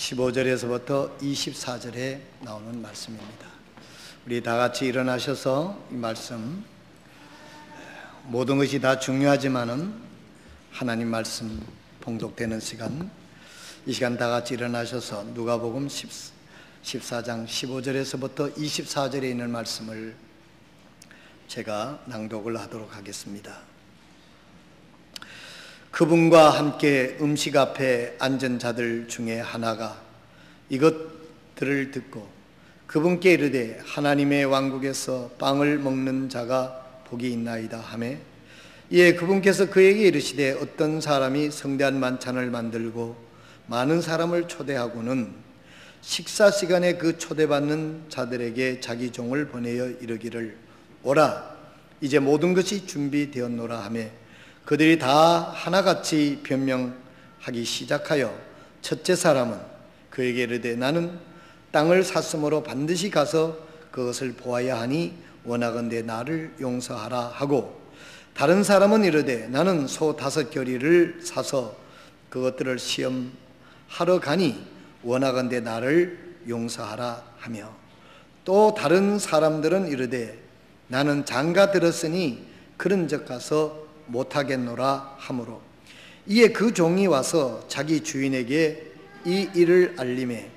15절에서부터 24절에 나오는 말씀입니다. 우리 다 같이 일어나셔서 이 말씀, 모든 것이 다 중요하지만은 하나님 말씀 봉독되는 시간, 이 시간 다 같이 일어나셔서 누가복음 14장 15절에서부터 24절에 있는 말씀을 제가 낭독을 하도록 하겠습니다. 그분과 함께 음식 앞에 앉은 자들 중에 하나가 이것들을 듣고 그분께 이르되 하나님의 왕국에서 빵을 먹는 자가 복이 있나이다 하매, 이에 그분께서 그에게 이르시되 어떤 사람이 성대한 만찬을 만들고 많은 사람을 초대하고는 식사 시간에 그 초대받는 자들에게 자기 종을 보내어 이르기를 오라, 이제 모든 것이 준비되었노라 하매, 그들이 다 하나같이 변명하기 시작하여 첫째 사람은 그에게 이르되 나는 땅을 샀으므로 반드시 가서 그것을 보아야 하니 원하건대 나를 용서하라 하고, 다른 사람은 이르되 나는 소 5겨리를 사서 그것들을 시험하러 가니 원하건대 나를 용서하라 하며, 또 다른 사람들은 이르되 나는 장가 들었으니 그런즉 가서 못하겠노라 하므로, 이에 그 종이 와서 자기 주인에게 이 일을 알림해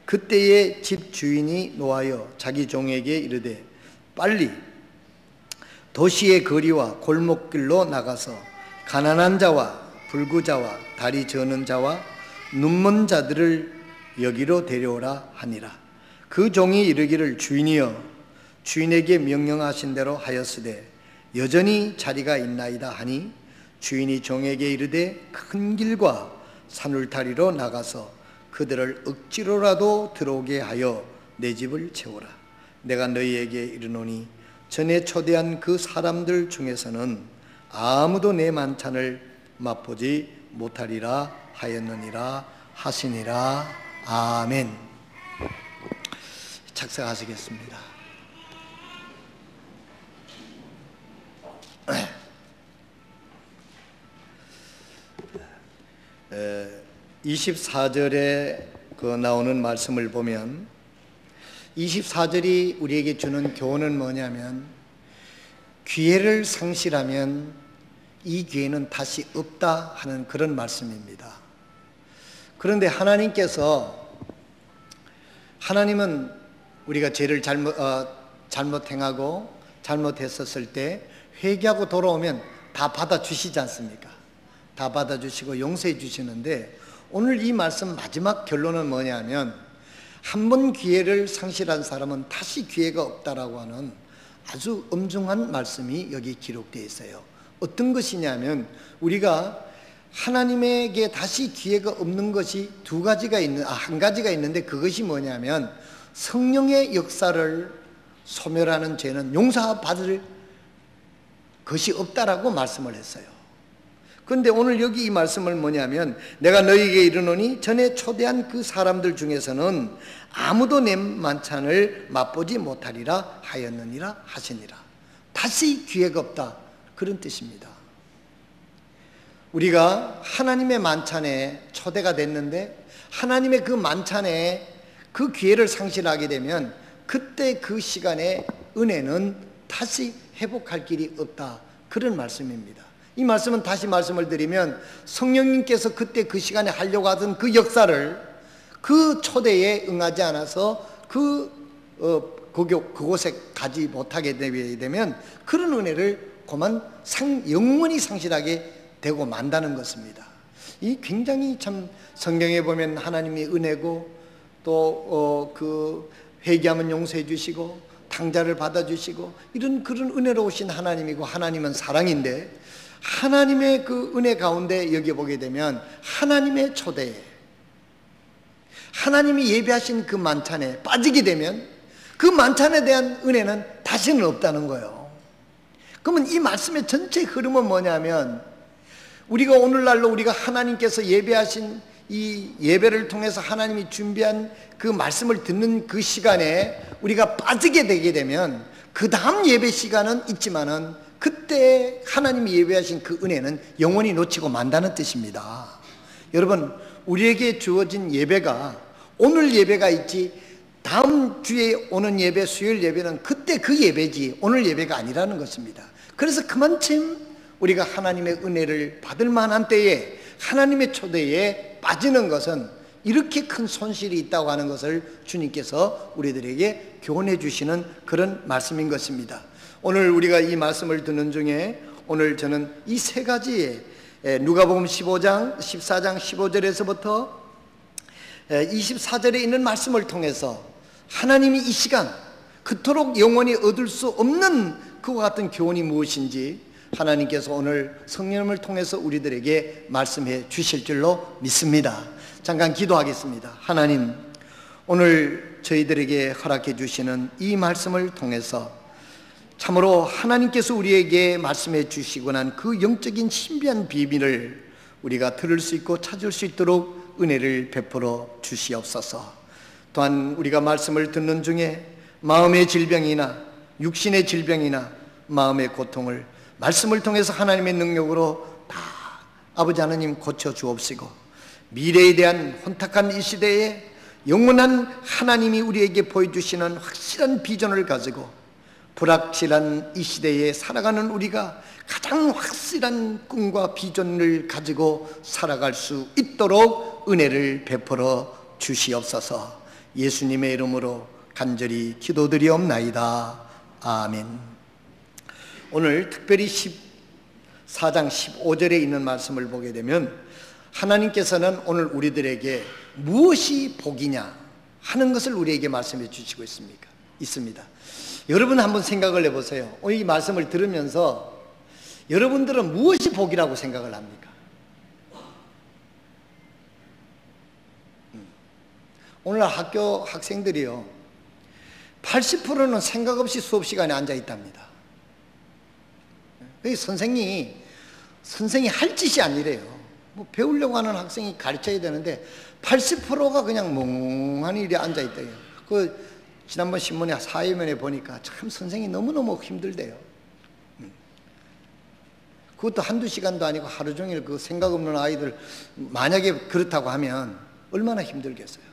그때에 집 주인이 노하여 자기 종에게 이르되 빨리 도시의 거리와 골목길로 나가서 가난한 자와 불구자와 다리 저는 자와 눈먼 자들을 여기로 데려오라 하니라. 그 종이 이르기를 주인이여 주인에게 명령하신 대로 하였으되 여전히 자리가 있나이다 하니, 주인이 종에게 이르되 큰 길과 산울타리로 나가서 그들을 억지로라도 들어오게 하여 내 집을 채우라. 내가 너희에게 이르노니 전에 초대한 그 사람들 중에서는 아무도 내 만찬을 맛보지 못하리라 하였느니라 하시니라. 아멘. 착석하시겠습니다. 24절에 나오는 말씀을 보면 24절이 우리에게 주는 교훈은 뭐냐면, 기회를 상실하면 이 기회는 다시 없다 하는 그런 말씀입니다. 그런데 하나님은 우리가 죄를 잘못 행하고 잘못했었을 때 회개하고 돌아오면 다 받아주시지 않습니까? 다 받아주시고 용서해 주시는데, 오늘 이 말씀 마지막 결론은 뭐냐면, 한 번 기회를 상실한 사람은 다시 기회가 없다라고 하는 아주 엄중한 말씀이 여기 기록되어 있어요. 어떤 것이냐면, 우리가 하나님에게 다시 기회가 없는 것이 한 가지가 있는데, 그것이 뭐냐면 성령의 역사를 소멸하는 죄는 용서받을 것이 없다라고 말씀을 했어요. 그런데 오늘 여기 이 말씀을 뭐냐면, 내가 너희에게 이르노니 전에 초대한 그 사람들 중에서는 아무도 내 만찬을 맛보지 못하리라 하였느니라 하시니라. 다시 기회가 없다, 그런 뜻입니다. 우리가 하나님의 만찬에 초대가 됐는데 하나님의 그 만찬에 그 기회를 상실하게 되면 그때 그 시간에 은혜는 다시 회복할 길이 없다, 그런 말씀입니다. 이 말씀은 다시 말씀을 드리면, 성령님께서 그때 그 시간에 하려고 하던 그 역사를 그 초대에 응하지 않아서 그곳에 가지 못하게 되면 그런 은혜를 영원히 상실하게 되고 만다는 것입니다. 이 굉장히 참 성경에 보면 하나님이 은혜고 또 회개하면 용서해 주시고 탕자를 받아주시고 이런 그런 은혜로우신 하나님이고, 하나님은 사랑인데 하나님의 그 은혜 가운데 여기 보게 되면 하나님의 초대에, 하나님이 예배하신 그 만찬에 빠지게 되면 그 만찬에 대한 은혜는 다시는 없다는 거예요. 그러면 이 말씀의 전체 흐름은 뭐냐면, 우리가 오늘날로 우리가 하나님께서 예배하신 이 예배를 통해서 하나님이 준비한 그 말씀을 듣는 그 시간에 우리가 빠지게 되게 되면 그 다음 예배 시간은 있지만은 그때 하나님이 예배하신 그 은혜는 영원히 놓치고 만다는 뜻입니다. 여러분, 우리에게 주어진 예배가 오늘 예배가 있지 다음 주에 오는 예배, 수요일 예배는 그때 그 예배지 오늘 예배가 아니라는 것입니다. 그래서 그만큼 우리가 하나님의 은혜를 받을 만한 때에 하나님의 초대에 빠지는 것은 이렇게 큰 손실이 있다고 하는 것을 주님께서 우리들에게 교훈해 주시는 그런 말씀인 것입니다. 오늘 우리가 이 말씀을 듣는 중에 오늘 저는 이 세 가지의 누가복음 15장, 14장 15절에서부터 24절에 있는 말씀을 통해서 하나님이 이 시간 그토록 영원히 얻을 수 없는 그와 같은 교훈이 무엇인지 하나님께서 오늘 성령을 통해서 우리들에게 말씀해 주실 줄로 믿습니다. 잠깐 기도하겠습니다. 하나님, 오늘 저희들에게 허락해 주시는 이 말씀을 통해서 참으로 하나님께서 우리에게 말씀해 주시고 난 그 영적인 신비한 비밀을 우리가 들을 수 있고 찾을 수 있도록 은혜를 베풀어 주시옵소서. 또한 우리가 말씀을 듣는 중에 마음의 질병이나 육신의 질병이나 마음의 고통을 말씀을 통해서 하나님의 능력으로 다 아버지 하나님 고쳐 주옵시고, 미래에 대한 혼탁한 이 시대에 영원한 하나님이 우리에게 보여주시는 확실한 비전을 가지고 불확실한 이 시대에 살아가는 우리가 가장 확실한 꿈과 비전을 가지고 살아갈 수 있도록 은혜를 베풀어 주시옵소서. 예수님의 이름으로 간절히 기도드리옵나이다. 아멘. 오늘 특별히 14장 15절에 있는 말씀을 보게 되면 하나님께서는 오늘 우리들에게 무엇이 복이냐 하는 것을 우리에게 말씀해 주시고 있습니다. 여러분 한번 생각을 해보세요. 이 말씀을 들으면서 여러분들은 무엇이 복이라고 생각을 합니까? 오늘 학교 학생들이요 80%는 생각 없이 수업 시간에 앉아 있답니다. 선생이 할 짓이 아니래요. 뭐 배우려고 하는 학생이 가르쳐야 되는데 80%가 그냥 멍하니 이래 앉아 있대요. 지난번 신문에 사회면에 보니까 참 선생이 너무너무 힘들대요. 그것도 한두 시간도 아니고 하루 종일 그 생각 없는 아이들, 만약에 그렇다고 하면 얼마나 힘들겠어요.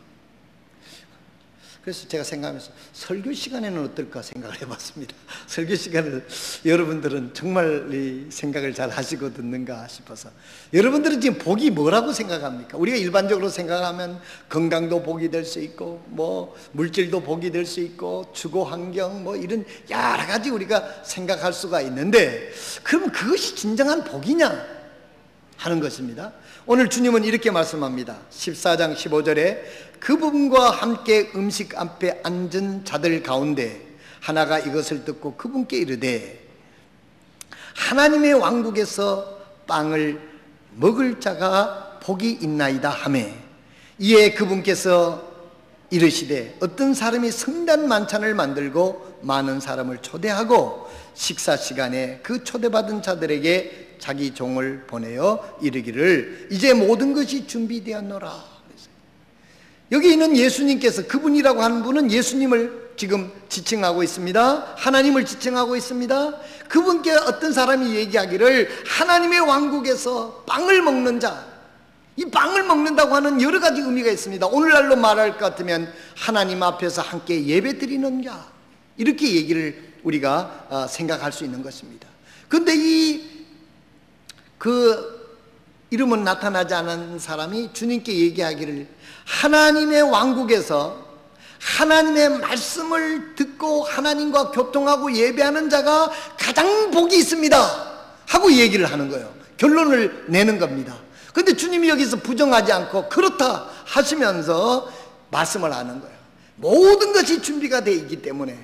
그래서 제가 생각하면서 설교 시간에는 어떨까 생각을 해봤습니다. 설교 시간을 여러분들은 정말 이 생각을 잘 하시고 듣는가 싶어서, 여러분들은 지금 복이 뭐라고 생각합니까? 우리가 일반적으로 생각하면 건강도 복이 될 수 있고 뭐 물질도 복이 될 수 있고 주거 환경 뭐 이런 여러 가지 우리가 생각할 수가 있는데, 그럼 그것이 진정한 복이냐 하는 것입니다. 오늘 주님은 이렇게 말씀합니다. 14장 15절에 그분과 함께 음식 앞에 앉은 자들 가운데 하나가 이것을 듣고 그분께 이르되 하나님의 왕국에서 빵을 먹을 자가 복이 있나이다 하매, 이에 그분께서 이르시되 어떤 사람이 성단 만찬을 만들고 많은 사람을 초대하고 식사 시간에 그 초대받은 자들에게 자기 종을 보내어 이르기를 이제 모든 것이 준비되었노라. 여기 있는 예수님께서, 그분이라고 하는 분은 예수님을 지금 지칭하고 있습니다. 하나님을 지칭하고 있습니다. 그분께 어떤 사람이 얘기하기를 하나님의 왕국에서 빵을 먹는 자, 이 빵을 먹는다고 하는 여러 가지 의미가 있습니다. 오늘날로 말할 것 같으면 하나님 앞에서 함께 예배 드리는 자, 이렇게 얘기를 우리가 생각할 수 있는 것입니다. 그런데 이름은 나타나지 않은 사람이 주님께 얘기하기를 하나님의 왕국에서 하나님의 말씀을 듣고 하나님과 교통하고 예배하는 자가 가장 복이 있습니다 하고 얘기를 하는 거예요. 결론을 내는 겁니다. 그런데 주님이 여기서 부정하지 않고 그렇다 하시면서 말씀을 하는 거예요. 모든 것이 준비가 되어 있기 때문에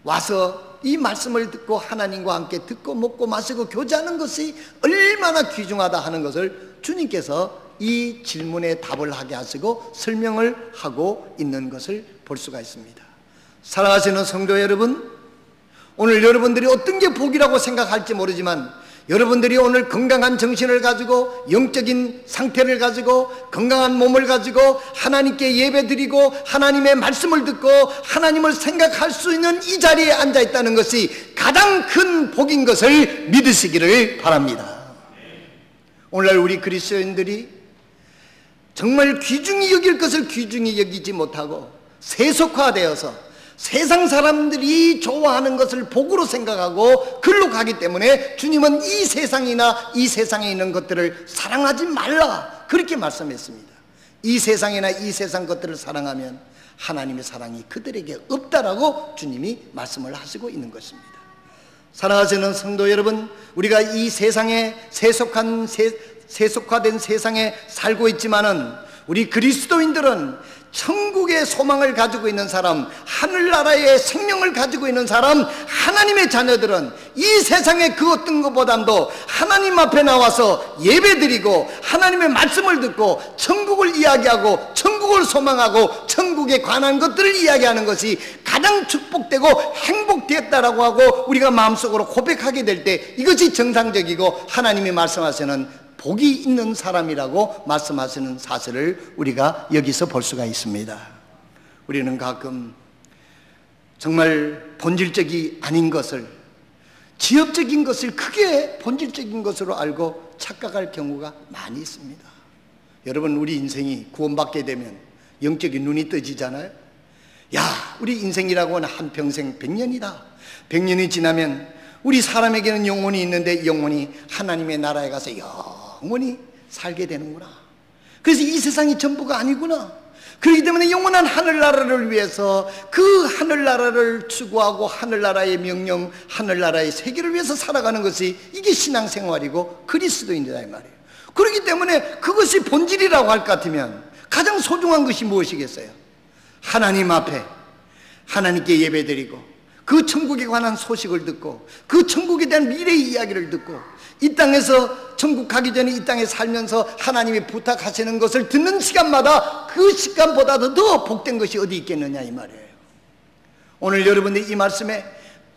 와서 이 말씀을 듣고 하나님과 함께 듣고 먹고 마시고 교제하는 것이 얼마나 귀중하다 하는 것을 주님께서 이 질문에 답을 하게 하시고 설명을 하고 있는 것을 볼 수가 있습니다. 사랑하시는 성도 여러분, 오늘 여러분들이 어떤 게 복이라고 생각할지 모르지만 여러분들이 오늘 건강한 정신을 가지고 영적인 상태를 가지고 건강한 몸을 가지고 하나님께 예배드리고 하나님의 말씀을 듣고 하나님을 생각할 수 있는 이 자리에 앉아 있다는 것이 가장 큰 복인 것을 믿으시기를 바랍니다. 오늘날 우리 그리스도인들이 정말 귀중히 여길 것을 귀중히 여기지 못하고 세속화되어서 세상 사람들이 좋아하는 것을 복으로 생각하고 글로 가기 때문에 주님은 이 세상이나 이 세상에 있는 것들을 사랑하지 말라, 그렇게 말씀했습니다. 이 세상이나 이 세상 것들을 사랑하면 하나님의 사랑이 그들에게 없다라고 주님이 말씀을 하시고 있는 것입니다. 사랑하시는 성도 여러분, 우리가 이 세상에 세속화된 세상에 살고 있지만은 우리 그리스도인들은 천국의 소망을 가지고 있는 사람, 하늘나라의 생명을 가지고 있는 사람, 하나님의 자녀들은 이 세상의 그 어떤 것보다도 하나님 앞에 나와서 예배드리고 하나님의 말씀을 듣고 천국을 이야기하고 천국을 소망하고 천국에 관한 것들을 이야기하는 것이 가장 축복되고 행복되었다라고 하고 우리가 마음속으로 고백하게 될 때 이것이 정상적이고 하나님이 말씀하시는 복이 있는 사람이라고 말씀하시는 사실을 우리가 여기서 볼 수가 있습니다. 우리는 가끔 정말 본질적이 아닌 것을, 지엽적인 것을 크게 본질적인 것으로 알고 착각할 경우가 많이 있습니다. 여러분, 우리 인생이 구원받게 되면 영적인 눈이 떠지잖아요. 야, 우리 인생이라고 하는 한평생 100년이다. 100년이 지나면 우리 사람에게는 영혼이 있는데 이 영혼이 하나님의 나라에 가서 영원히 살게 되는구나. 그래서 이 세상이 전부가 아니구나. 그렇기 때문에 영원한 하늘나라를 위해서 그 하늘나라를 추구하고 하늘나라의 명령, 하늘나라의 세계를 위해서 살아가는 것이 이게 신앙생활이고 그리스도인이다 이 말이에요. 그렇기 때문에 그것이 본질이라고 할 것 같으면 가장 소중한 것이 무엇이겠어요? 하나님 앞에 하나님께 예배드리고 그 천국에 관한 소식을 듣고 그 천국에 대한 미래의 이야기를 듣고 이 땅에서 천국 가기 전에 이 땅에 살면서 하나님이 부탁하시는 것을 듣는 시간마다 그 시간보다도 더 복된 것이 어디 있겠느냐 이 말이에요. 오늘 여러분들이 이 말씀에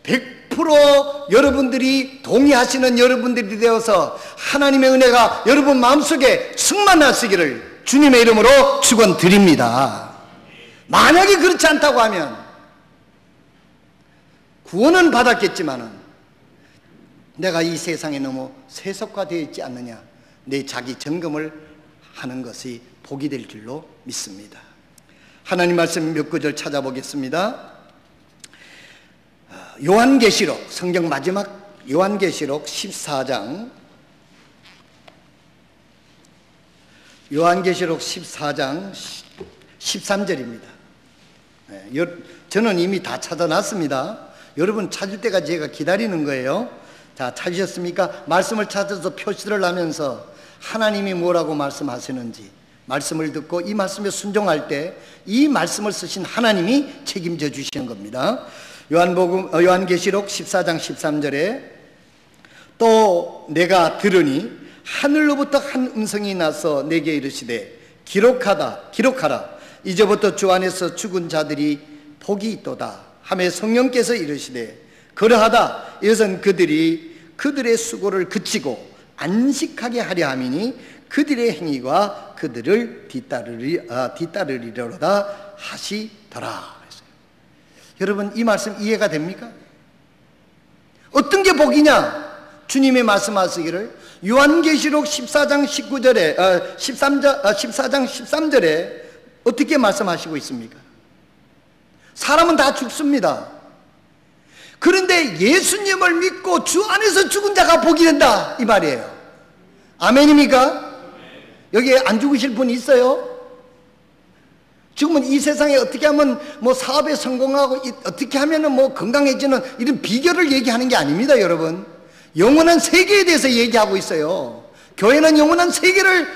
100% 여러분들이 동의하시는 여러분들이 되어서 하나님의 은혜가 여러분 마음속에 충만하시기를 주님의 이름으로 축원드립니다. 만약에 그렇지 않다고 하면 구원은 받았겠지만은 내가 이 세상에 너무 세속화되어 있지 않느냐, 내 자기 점검을 하는 것이 복이 될 줄로 믿습니다. 하나님 말씀 몇 구절 찾아보겠습니다. 요한계시록, 성경 마지막 요한계시록 14장, 요한계시록 14장 13절입니다. 저는 이미 다 찾아놨습니다. 여러분 찾을 때까지 제가 기다리는 거예요. 자, 찾으셨습니까? 말씀을 찾아서 표시를 하면서 하나님이 뭐라고 말씀하시는지 말씀을 듣고 이 말씀에 순종할 때 이 말씀을 쓰신 하나님이 책임져 주시는 겁니다. 요한계시록 14장 13절에 또 내가 들으니 하늘로부터 한 음성이 나서 내게 이르시되 기록하라 이제부터 주 안에서 죽은 자들이 복이 있도다 하며 성령께서 이르시되 그러하다 이것은 그들이 그들의 수고를 그치고 안식하게 하려 함이니 그들의 행위가 그들을 뒤따르리로다 하시더라. 여러분, 이 말씀 이해가 됩니까? 어떤 게 복이냐? 주님이 말씀하시기를 요한계시록 14장 19절에 14장 13절에 어떻게 말씀하시고 있습니까? 사람은 다 죽습니다. 그런데 예수님을 믿고 주 안에서 죽은 자가 복이 된다 이 말이에요. 아멘입니까? 여기에 안 죽으실 분 있어요? 지금은 이 세상에 어떻게 하면 뭐 사업에 성공하고 어떻게 하면 뭐 건강해지는 이런 비결을 얘기하는 게 아닙니다. 여러분, 영원한 세계에 대해서 얘기하고 있어요. 교회는 영원한 세계를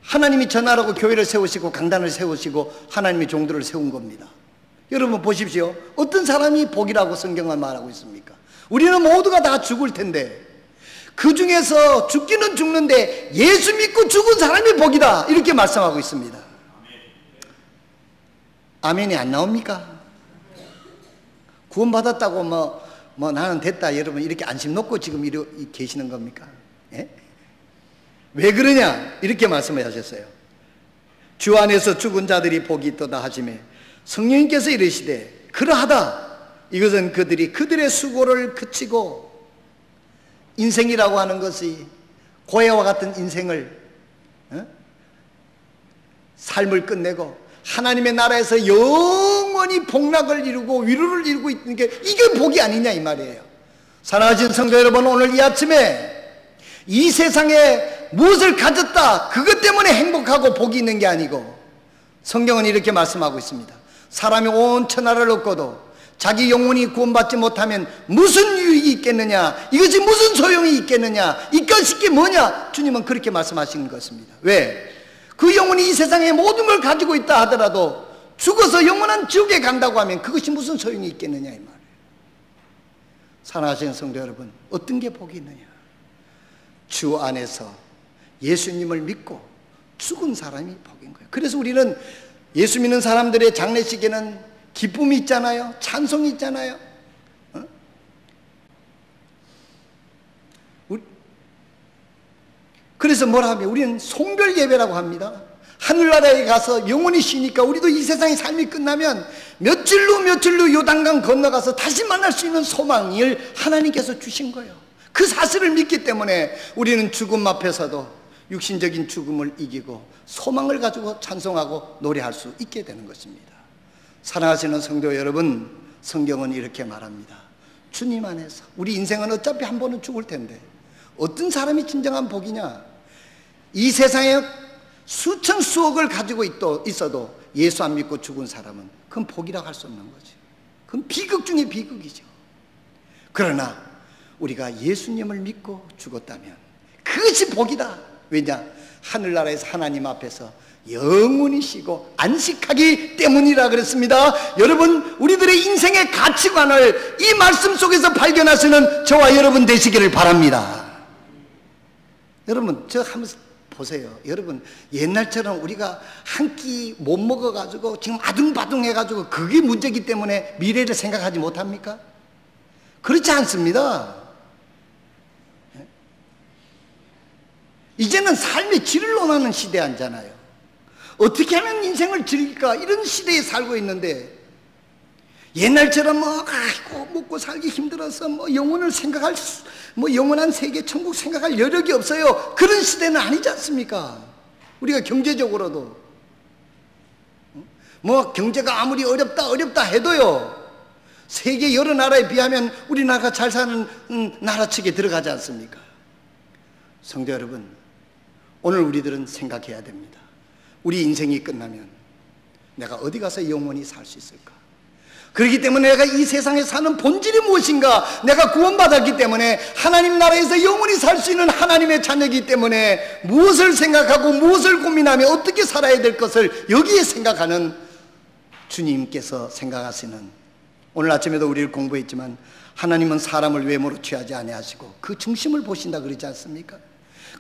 하나님이 전하라고 교회를 세우시고 강단을 세우시고 하나님의 종들을 세운 겁니다. 여러분 보십시오. 어떤 사람이 복이라고 성경은 말하고 있습니까? 우리는 모두가 다 죽을 텐데 그 중에서 죽기는 죽는데 예수 믿고 죽은 사람이 복이다 이렇게 말씀하고 있습니다. 아멘이 안 나옵니까? 구원받았다고 뭐 나는 됐다 여러분 이렇게 안심 놓고 지금 이렇게 계시는 겁니까? 예? 왜 그러냐 이렇게 말씀하셨어요. 주 안에서 죽은 자들이 복이 있도다 하시매 성령님께서 이르시되 그러하다 이것은 그들이 그들의 수고를 그치고 인생이라고 하는 것이 고해와 같은 인생을 삶을 끝내고 하나님의 나라에서 영원히 복락을 이루고 위로를 이루고 있는 게 이게 복이 아니냐 이 말이에요. 사랑하신 성도 여러분, 오늘 이 아침에 이 세상에 무엇을 가졌다 그것 때문에 행복하고 복이 있는 게 아니고, 성경은 이렇게 말씀하고 있습니다. 사람이 온 천하를 얻고도 자기 영혼이 구원받지 못하면 무슨 유익이 있겠느냐, 이것이 무슨 소용이 있겠느냐, 이것이 뭐냐, 주님은 그렇게 말씀하시는 것입니다. 왜? 그 영혼이 이 세상에 모든 걸 가지고 있다 하더라도 죽어서 영원한 지옥에 간다고 하면 그것이 무슨 소용이 있겠느냐 이 말이에요. 사랑하시는 성도 여러분, 어떤 게 복이 있느냐? 주 안에서 예수님을 믿고 죽은 사람이 복인 거예요. 그래서 우리는 예수 믿는 사람들의 장례식에는 기쁨이 있잖아요. 찬송이 있잖아요. 그래서 뭐라 하면 우리는 송별 예배라고 합니다. 하늘나라에 가서 영원히 쉬니까 우리도 이 세상의 삶이 끝나면 며칠로 요단강 건너가서 다시 만날 수 있는 소망을 하나님께서 주신 거예요. 그 사실을 믿기 때문에 우리는 죽음 앞에서도 육신적인 죽음을 이기고 소망을 가지고 찬송하고 노래할 수 있게 되는 것입니다. 사랑하시는 성도 여러분, 성경은 이렇게 말합니다. 주님 안에서, 우리 인생은 어차피 한 번은 죽을 텐데 어떤 사람이 진정한 복이냐? 이 세상에 수천 수억을 가지고 있어도 예수 안 믿고 죽은 사람은 그건 복이라고 할 수 없는 거지. 그건 비극 중에 비극이죠. 그러나 우리가 예수님을 믿고 죽었다면 그것이 복이다. 왜냐? 하늘나라에서 하나님 앞에서 영원히 쉬고 안식하기 때문이라 그랬습니다. 여러분, 우리들의 인생의 가치관을 이 말씀 속에서 발견하시는 저와 여러분 되시기를 바랍니다. 여러분, 저 한번 보세요. 여러분, 옛날처럼 우리가 한 끼 못 먹어가지고 지금 아둥바둥해가지고 그게 문제이기 때문에 미래를 생각하지 못합니까? 그렇지 않습니다. 이제는 삶의 질을 논하는 시대 아니잖아요. 어떻게 하면 인생을 즐길까, 이런 시대에 살고 있는데, 옛날처럼 아이고 먹고 살기 힘들어서 영혼을 생각할 영원한 세계 천국 생각할 여력이 없어요. 그런 시대는 아니지 않습니까? 우리가 경제적으로도 경제가 아무리 어렵다 해도요, 세계 여러 나라에 비하면 우리나라가 잘 사는 나라 측에 들어가지 않습니까? 성도 여러분, 오늘 우리들은 생각해야 됩니다. 우리 인생이 끝나면 내가 어디 가서 영원히 살 수 있을까? 그렇기 때문에 내가 이 세상에 사는 본질이 무엇인가? 내가 구원받았기 때문에 하나님 나라에서 영원히 살 수 있는 하나님의 자녀이기 때문에 무엇을 생각하고 무엇을 고민하며 어떻게 살아야 될 것을 여기에 생각하는 주님께서 생각하시는, 오늘 아침에도 우리를 공부했지만 하나님은 사람을 외모로 취하지 아니하시고 그 중심을 보신다 그러지 않습니까?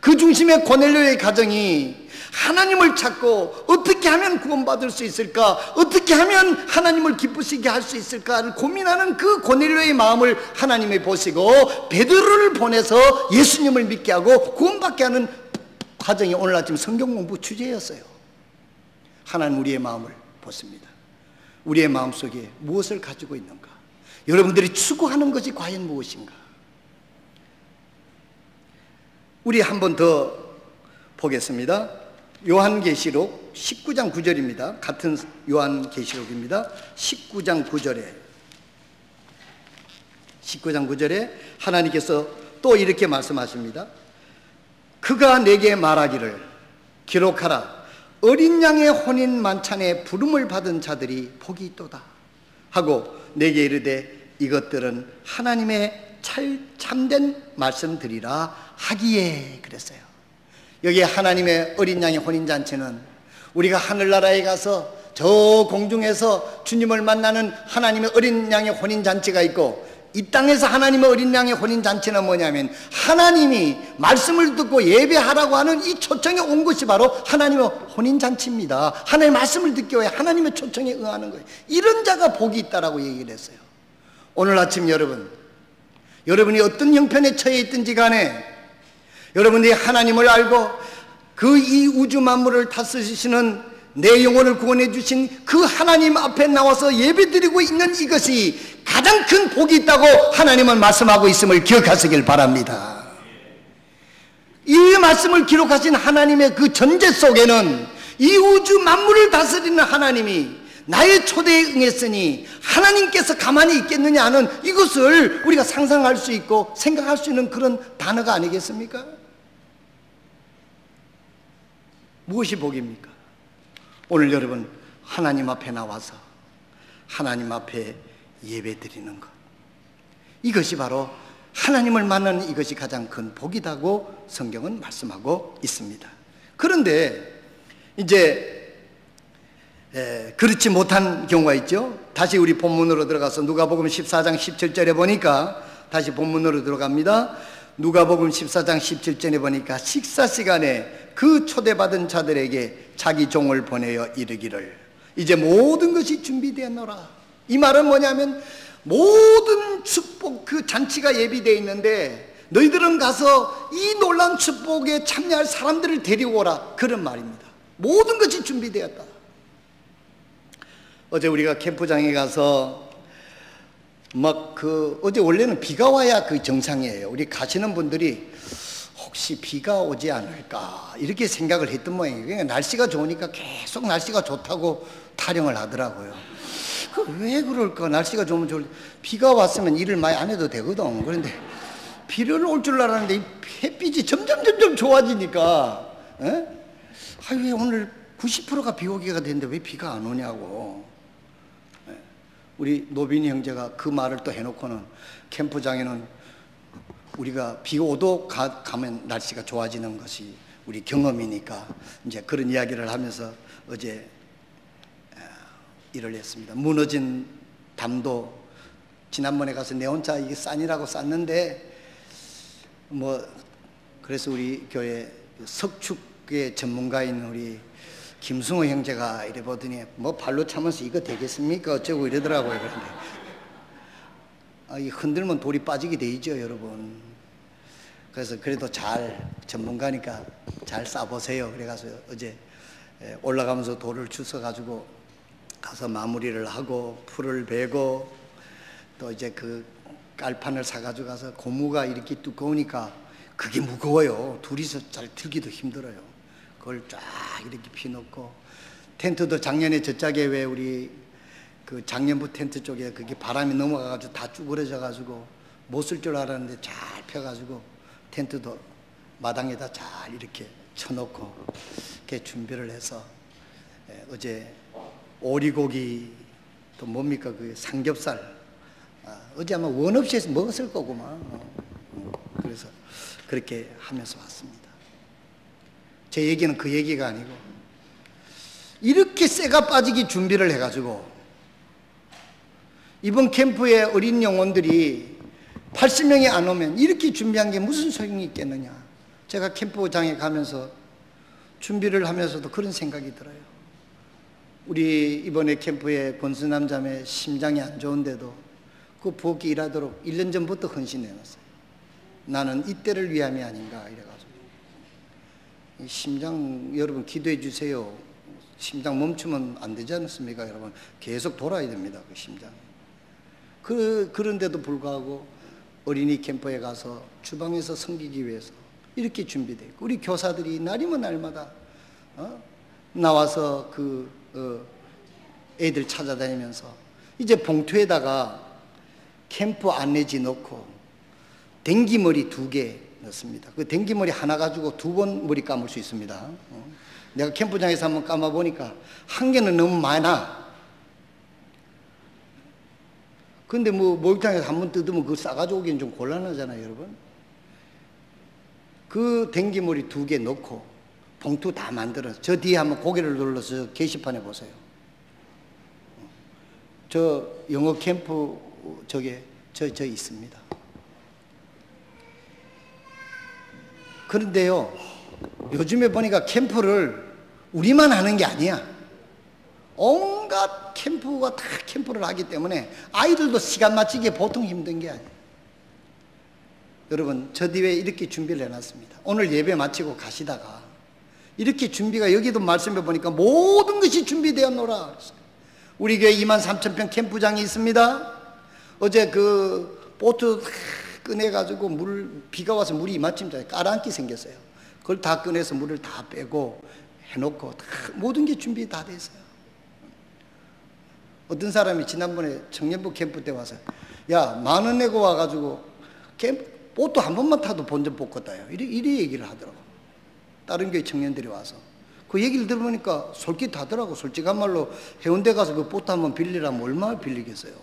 그 중심의 고넬료의 가정이 하나님을 찾고 어떻게 하면 구원받을 수 있을까, 어떻게 하면 하나님을 기쁘시게 할 수 있을까를 고민하는 그 고넬료의 마음을 하나님이 보시고 베드로를 보내서 예수님을 믿게 하고 구원받게 하는 과정이 오늘 아침 성경 공부 주제였어요. 하나님 우리의 마음을 보십니다. 우리의 마음속에 무엇을 가지고 있는가? 여러분들이 추구하는 것이 과연 무엇인가? 우리 한 번 더 보겠습니다. 요한계시록 19장 9절입니다. 같은 요한계시록입니다. 19장 9절에 하나님께서 또 이렇게 말씀하십니다. 그가 내게 말하기를 기록하라. 어린 양의 혼인 만찬에 부름을 받은 자들이 복이 있도다 하고 내게 이르되 이것들은 하나님의 참된 말씀들이라 하기에 그랬어요. 여기 하나님의 어린 양의 혼인잔치는 우리가 하늘나라에 가서 저 공중에서 주님을 만나는 하나님의 어린 양의 혼인잔치가 있고, 이 땅에서 하나님의 어린 양의 혼인잔치는 뭐냐면 하나님이 말씀을 듣고 예배하라고 하는 이 초청에 온 것이 바로 하나님의 혼인잔치입니다. 하나님의 말씀을 듣기 위해 하나님의 초청에 응하는 거예요. 이런 자가 복이 있다라고 얘기를 했어요. 오늘 아침 여러분이 어떤 형편에 처해 있든지 간에 여러분이 하나님을 알고 그 이 우주 만물을 다스리시는 내 영혼을 구원해 주신 그 하나님 앞에 나와서 예배드리고 있는 이것이 가장 큰 복이 있다고 하나님은 말씀하고 있음을 기억하시길 바랍니다. 이 말씀을 기록하신 하나님의 그 전제 속에는 이 우주 만물을 다스리는 하나님이 나의 초대에 응했으니 하나님께서 가만히 있겠느냐 하는 이것을 우리가 상상할 수 있고 생각할 수 있는 그런 단어가 아니겠습니까? 무엇이 복입니까? 오늘 여러분 하나님 앞에 나와서 하나님 앞에 예배 드리는 것, 이것이 바로 하나님을 만나는 이것이 가장 큰 복이라고 성경은 말씀하고 있습니다. 그런데 이제 그렇지 못한 경우가 있죠. 다시 우리 본문으로 들어가서 누가복음 14장 17절에 보니까, 다시 본문으로 들어갑니다. 누가복음 14장 17절에 보니까 식사 시간에 그 초대받은 자들에게 자기 종을 보내어 이르기를 이제 모든 것이 준비되었노라. 이 말은 뭐냐면 모든 축복 그 잔치가 예비되어 있는데 너희들은 가서 이 놀라운 축복에 참여할 사람들을 데리고 오라, 그런 말입니다. 모든 것이 준비되었다. 어제 우리가 캠프장에 가서 어제 원래는 비가 와야 그 정상이에요. 우리 가시는 분들이 혹시 비가 오지 않을까 이렇게 생각을 했던 모양이에요. 그러니까 날씨가 좋으니까 계속 날씨가 좋다고 타령을 하더라고요. 왜 그럴까? 날씨가 좋으면 비가 왔으면 일을 많이 안 해도 되거든. 그런데 비를 올 줄 알았는데 이 햇빛이 점점 좋아지니까 왜 오늘 90%가 비 오기가 됐는데 왜 비가 안 오냐고. 우리 노빈이 형제가 그 말을 또 해놓고는 캠프장에는 우리가 비 오도 가면 날씨가 좋아지는 것이 우리 경험이니까 이제 그런 이야기를 하면서 어제 일을 했습니다. 무너진 담도 지난번에 가서 내 혼자 이게 싼이라고 쌌는데 그래서 우리 교회 석축의 전문가인 우리 김승호 형제가 이래 보더니 발로 차면서 이거 되겠습니까? 어쩌고 이러더라고요. 그런데 이 흔들면 돌이 빠지게 돼 있죠, 여러분. 그래서 그래도 전문가니까 잘 싸보세요. 그래가지고 어제 올라가면서 돌을 주워가지고 가서 마무리를 하고 풀을 베고 또 이제 그 깔판을 사가지고 가서 고무가 이렇게 두꺼우니까 그게 무거워요. 둘이서 잘 들기도 힘들어요. 그걸 쫙 이렇게 피놓고 텐트도 작년에 저짝에 왜 우리 그 작년부 텐트 쪽에 그게 바람이 넘어가가지고 다 쭈그러져가지고 못 쓸 줄 알았는데 잘 펴가지고 텐트도 마당에다 잘 이렇게 쳐놓고 이렇게 준비를 해서 어제 오리고기 또 뭡니까 그 삼겹살 어제 아마 원 없이 해서 먹었을 거구만. 그래서 그렇게 하면서 왔습니다. 제 얘기는 그 얘기가 아니고 이렇게 쇠가 빠지기 준비를 해가지고 이번 캠프에 어린 영혼들이 80명이 안 오면 이렇게 준비한 게 무슨 소용이 있겠느냐. 제가 캠프장에 가면서 준비를 하면서도 그런 생각이 들어요. 우리 이번에 캠프에 권순남 자매 심장이 안 좋은데도 그 부엌에 일하도록 1년 전부터 헌신해놨어요. 나는 이때를 위함이 아닌가 이래가지고. 심장 여러분 기도해 주세요. 심장 멈추면 안 되지 않습니까 여러분? 계속 돌아야 됩니다. 그 심장. 그런데도 불구하고 어린이 캠프에 가서 주방에서 섬기기 위해서 이렇게 준비되어 있고 우리 교사들이 날이면 날마다 나와서 애들 찾아다니면서 이제 봉투에다가 캠프 안내지 넣고 댕기머리 2개 넣습니다. 그 댕기머리 하나 가지고 2번 머리 감을 수 있습니다. 내가 캠프장에서 한번 감아보니까 한 개는 너무 많아. 근데 목욕탕에서 한번 뜯으면 그거 싸가지고 오기는 좀 곤란하잖아요, 여러분. 그 댕기머리 2개 넣고 봉투 다 만들어서 저 뒤에 한번 고개를 눌러서 게시판에 보세요. 저 영어 캠프 저게 저 있습니다. 그런데요, 요즘에 보니까 캠프를 우리만 하는 게 아니야. 온갖 캠프가 다 캠프를 하기 때문에 아이들도 시간 맞추기에 보통 힘든 게 아니에요. 여러분, 저 뒤에 이렇게 준비를 해놨습니다. 오늘 예배 마치고 가시다가 이렇게 준비가 여기도 말씀해 보니까 모든 것이 준비되었노라. 우리 교회 23,000평 캠프장이 있습니다. 어제 그 보트 꺼내가지고 비가 와서 물이 이마쯤 까랑기 생겼어요. 그걸 다 꺼내서 물을 다 빼고 해놓고 다 모든 게 준비 다 됐어요. 어떤 사람이 지난번에 청년부 캠프 때 와서 야, 10,000원 내고 와가지고 보트 한 번만 타도 본전 뽑겠다요. 이리 얘기를 하더라고. 다른 교회 청년들이 와서 그 얘기를 들어보니까 솔깃하더라고. 솔직한 말로 해운대 가서 그 보트 한번 빌리라면 얼마나 빌리겠어요.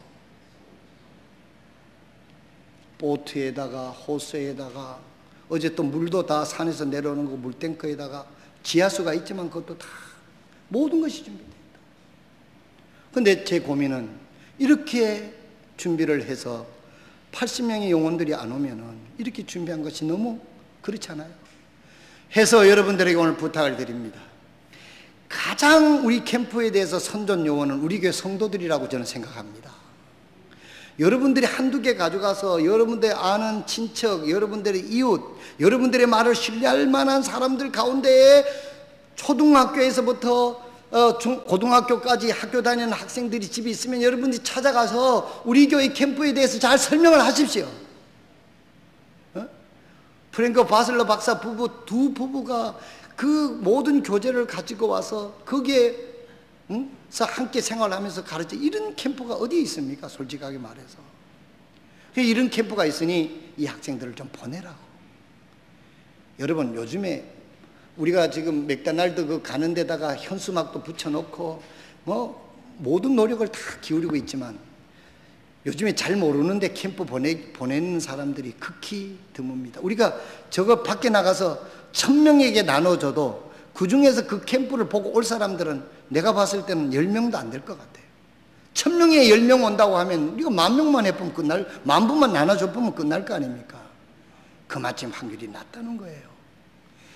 보트에다가 호수에다가 어제 또 물도 다 산에서 내려오는 거 물탱크에다가 지하수가 있지만 그것도 다 모든 것이 준비되어 있다. 근데 제 고민은 이렇게 준비를 해서 80명의 영혼들이 안 오면은 이렇게 준비한 것이 너무 그렇잖아요. 해서 여러분들에게 오늘 부탁을 드립니다. 가장 우리 캠프에 대해서 선전 요원은 우리 교회 성도들이라고 저는 생각합니다. 여러분들이 한두 개 가져가서 여러분들의 아는 친척, 여러분들의 이웃, 여러분들의 말을 신뢰할 만한 사람들 가운데에 초등학교에서부터 고등학교까지 학교 다니는 학생들이 집에 있으면 여러분들이 찾아가서 우리 교회 캠프에 대해서 잘 설명을 하십시오. 프랭크 바슬러 박사 부부 두 부부가 그 모든 교재를 가지고 와서 거기에 함께 생활하면서 가르쳐. 이런 캠프가 어디에 있습니까? 솔직하게 말해서. 이런 캠프가 있으니 이 학생들을 좀 보내라고. 여러분, 요즘에 우리가 지금 맥도날드 그 가는 데다가 현수막도 붙여놓고 모든 노력을 다 기울이고 있지만 요즘에 잘 모르는데 캠프 보내는 사람들이 극히 드뭅니다. 우리가 저거 밖에 나가서 1,000명에게 나눠줘도 그 중에서 그 캠프를 보고 올 사람들은 내가 봤을 때는 10명도 안 될 것 같아요. 1,000명에 10명 온다고 하면 우리가 10,000명만 해보면 끝날, 10,000분만 나눠줘보면 끝날 거 아닙니까? 그마침 확률이 낮다는 거예요.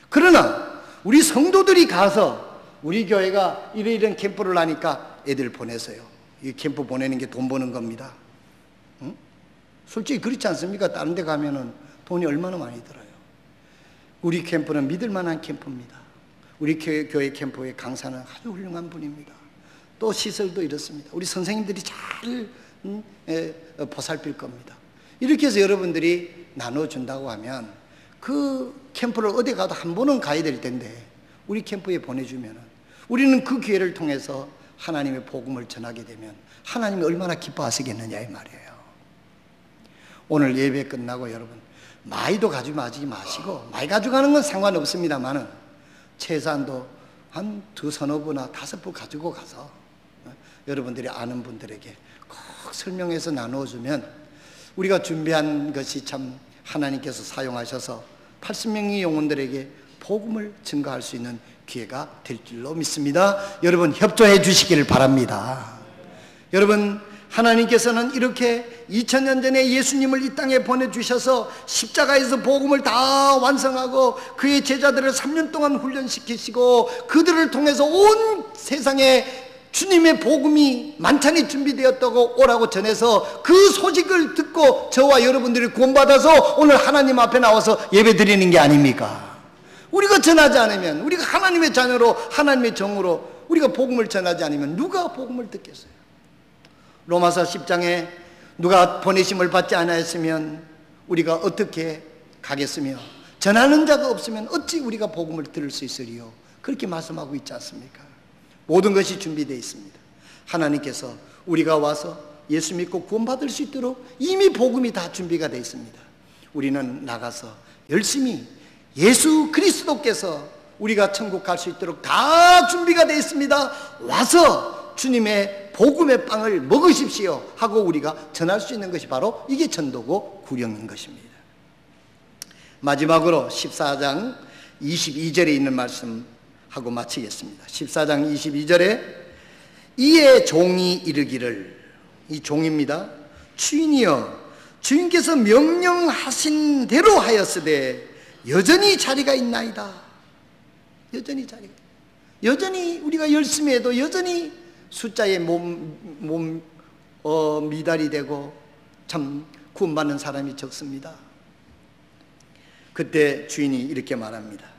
그러나 우리 성도들이 가서 우리 교회가 이런 캠프를 하니까 애들 보내서요. 이 캠프 보내는 게 돈 버는 겁니다. 응? 솔직히 그렇지 않습니까? 다른 데 가면은 돈이 얼마나 많이 들어요. 우리 캠프는 믿을 만한 캠프입니다. 우리 교회 캠프의 강사는 아주 훌륭한 분입니다. 또 시설도 이렇습니다. 우리 선생님들이 잘 보살필 겁니다. 이렇게 해서 여러분들이 나눠준다고 하면 그 캠프를 어디 가도 한 번은 가야 될 텐데 우리 캠프에 보내주면 우리는 그 기회를 통해서 하나님의 복음을 전하게 되면 하나님이 얼마나 기뻐하시겠느냐 이 말이에요. 오늘 예배 끝나고 여러분 많이도 가지고 마시고 많이 가져가는 건 상관없습니다만은 최소한도 한 2-3부 5부 가지고 가서 여러분들이 아는 분들에게 꼭 설명해서 나누어주면 우리가 준비한 것이 참 하나님께서 사용하셔서 80명의 영혼들에게 복음을 증거할 수 있는 기회가 될 줄로 믿습니다. 여러분 협조해 주시기를 바랍니다. 여러분 하나님께서는 이렇게 2000년 전에 예수님을 이 땅에 보내주셔서 십자가에서 복음을 다 완성하고 그의 제자들을 3년 동안 훈련시키시고 그들을 통해서 온 세상에 주님의 복음이 만찬이 준비되었다고 오라고 전해서 그 소식을 듣고 저와 여러분들이 구원받아서 오늘 하나님 앞에 나와서 예배드리는 게 아닙니까? 우리가 전하지 않으면, 우리가 하나님의 자녀로 하나님의 종으로 우리가 복음을 전하지 않으면 누가 복음을 듣겠어요? 로마서 10장에 누가 보내심을 받지 않았으면 우리가 어떻게 가겠으며 전하는 자가 없으면 어찌 우리가 복음을 들을 수 있으리요? 그렇게 말씀하고 있지 않습니까? 모든 것이 준비되어 있습니다. 하나님께서 우리가 와서 예수 믿고 구원받을 수 있도록 이미 복음이 다 준비가 되어 있습니다. 우리는 나가서 열심히 예수 그리스도께서 우리가 천국 갈 수 있도록 다 준비가 되어 있습니다. 와서 주님의 복음의 빵을 먹으십시오 하고 우리가 전할 수 있는 것이 바로 이게 전도고 구령인 것입니다. 마지막으로 14장 22절에 있는 말씀 하고 마치겠습니다. 14장 22절에 이에 종이 이르기를, 이 종입니다. 주인이여 주인께서 명령하신 대로 하였으되 여전히 자리가 있나이다. 여전히 자리가, 여전히 우리가 열심히 해도 여전히 숫자에 미달이 되고 참 구원받는 사람이 적습니다. 그때 주인이 이렇게 말합니다.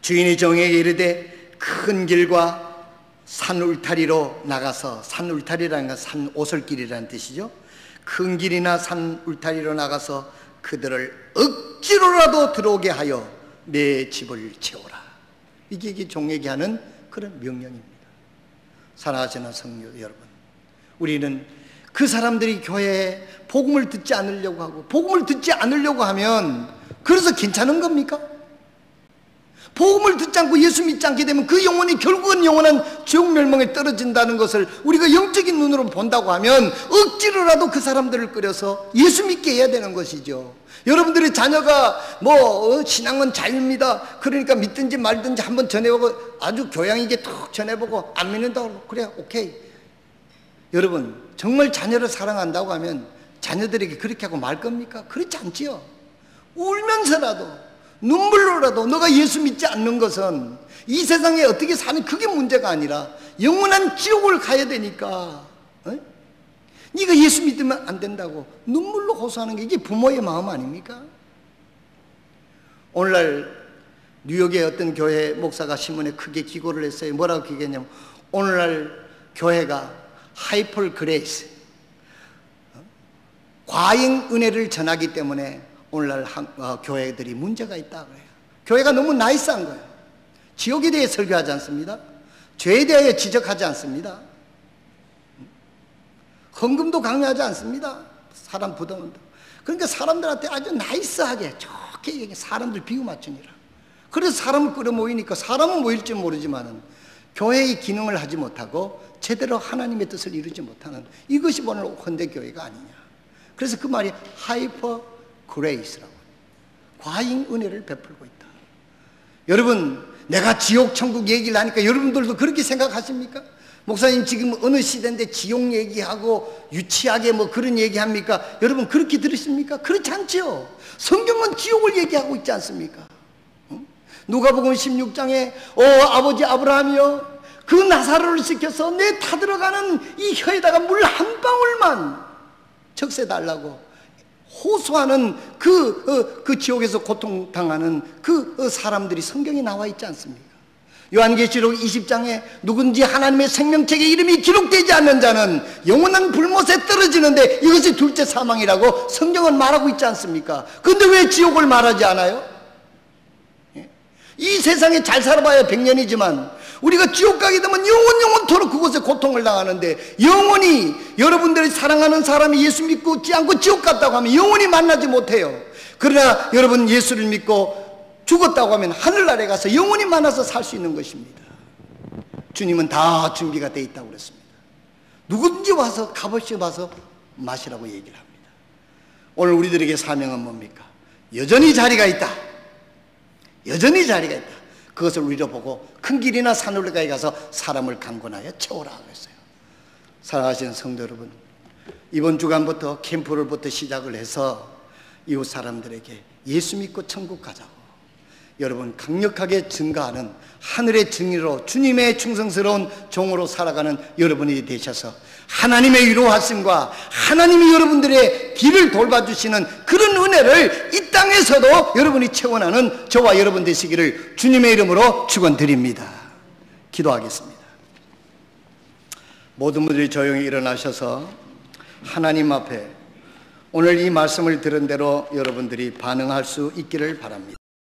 주인이 종에게 이르되 큰 길과 산 울타리로 나가서, 산 울타리라는 건 산 오솔길이라는 뜻이죠. 큰 길이나 산 울타리로 나가서 그들을 억지로라도 들어오게 하여 내 집을 채우라. 이게 종에게 하는 그런 명령입니다. 사랑하시는 성도 여러분, 우리는 그 사람들이 교회에 복음을 듣지 않으려고 하고 복음을 듣지 않으려고 하면 그래서 괜찮은 겁니까? 복음을 듣지 않고 예수 믿지 않게 되면 그 영혼이 결국은 영원한 지옥 멸망에 떨어진다는 것을 우리가 영적인 눈으로 본다고 하면 억지로라도 그 사람들을 끌어서 예수 믿게 해야 되는 것이죠. 여러분들의 자녀가 신앙은 자유입니다, 그러니까 믿든지 말든지 한번 전해보고 아주 교양 있게 툭 전해보고 안 믿는다고 그래 오케이. 여러분, 정말 자녀를 사랑한다고 하면 자녀들에게 그렇게 하고 말 겁니까? 그렇지 않지요. 울면서라도 눈물로라도 너가 예수 믿지 않는 것은 이 세상에 어떻게 사는 그게 문제가 아니라 영원한 지옥을 가야 되니까 네가 예수 믿으면 안 된다고 눈물로 호소하는 게 이게 부모의 마음 아닙니까? 오늘날 뉴욕의 어떤 교회 목사가 신문에 크게 기고를 했어요. 뭐라고 기고했냐면 오늘날 교회가 하이퍼 그레이스, 과잉 은혜를 전하기 때문에 오늘날 교회들이 문제가 있다 그래요. 교회가 너무 나이스한 거예요. 지옥에 대해 설교하지 않습니다. 죄에 대하여 지적하지 않습니다. 헌금도 강요하지 않습니다. 사람 부담한다. 그러니까 사람들한테 아주 나이스하게 좋게 사람들 비유 맞추니라. 그래서 사람을 끌어모이니까 사람은 모일지 모르지만은 교회의 기능을 하지 못하고 제대로 하나님의 뜻을 이루지 못하는 이것이 오늘 현대교회가 아니냐. 그래서 그 말이 하이퍼 그레이스라고, 과잉 은혜를 베풀고 있다. 여러분, 내가 지옥 천국 얘기를 하니까 여러분들도 그렇게 생각하십니까? 목사님 지금 어느 시대인데 지옥 얘기하고 유치하게 그런 얘기합니까? 여러분 그렇게 들으십니까? 그렇지 않죠. 성경은 지옥을 얘기하고 있지 않습니까? 누가복음 16장에 아버지 아브라함이여, 그 나사로를 시켜서 내 타들어가는 이 혀에다가 물 한 방울만 적세 달라고 호소하는 그 지옥에서 고통당하는 그 사람들이 성경에 나와 있지 않습니까? 요한계시록 20장에 누군지 하나님의 생명책에 이름이 기록되지 않는 자는 영원한 불못에 떨어지는데 이것이 둘째 사망이라고 성경은 말하고 있지 않습니까? 그런데 왜 지옥을 말하지 않아요? 이 세상에 잘 살아봐야 100년이지만 우리가 지옥 가게 되면 영원토록 그곳에 고통을 당하는데, 영원히 여러분들이 사랑하는 사람이 예수 믿지 않고 지옥 갔다고 하면 영원히 만나지 못해요. 그러나 여러분 예수를 믿고 죽었다고 하면 하늘나라에 가서 영원히 만나서 살 수 있는 것입니다. 주님은 다 준비가 되어 있다고 그랬습니다. 누구든지 와서 값없이 와서 마시라고 얘기를 합니다. 오늘 우리들에게 사명은 뭡니까? 여전히 자리가 있다. 여전히 자리가 있다. 그것을 우리로 보고 큰 길이나 산울가에 가서 사람을 강권하여 채우라 그랬어요. 사랑하시는 성도 여러분, 이번 주간부터 캠프를부터 시작을 해서 이웃 사람들에게 예수 믿고 천국 가자고 여러분 강력하게 증가하는 하늘의 증인으로 주님의 충성스러운 종으로 살아가는 여러분이 되셔서 하나님의 위로하심과 하나님이 여러분들의 길을 돌봐주시는 그런 은혜를 이 땅에서도 여러분이 체험하는 저와 여러분 되시기를 주님의 이름으로 축원드립니다. 기도하겠습니다. 모든 분들이 조용히 일어나셔서 하나님 앞에 오늘 이 말씀을 들은 대로 여러분들이 반응할 수 있기를 바랍니다.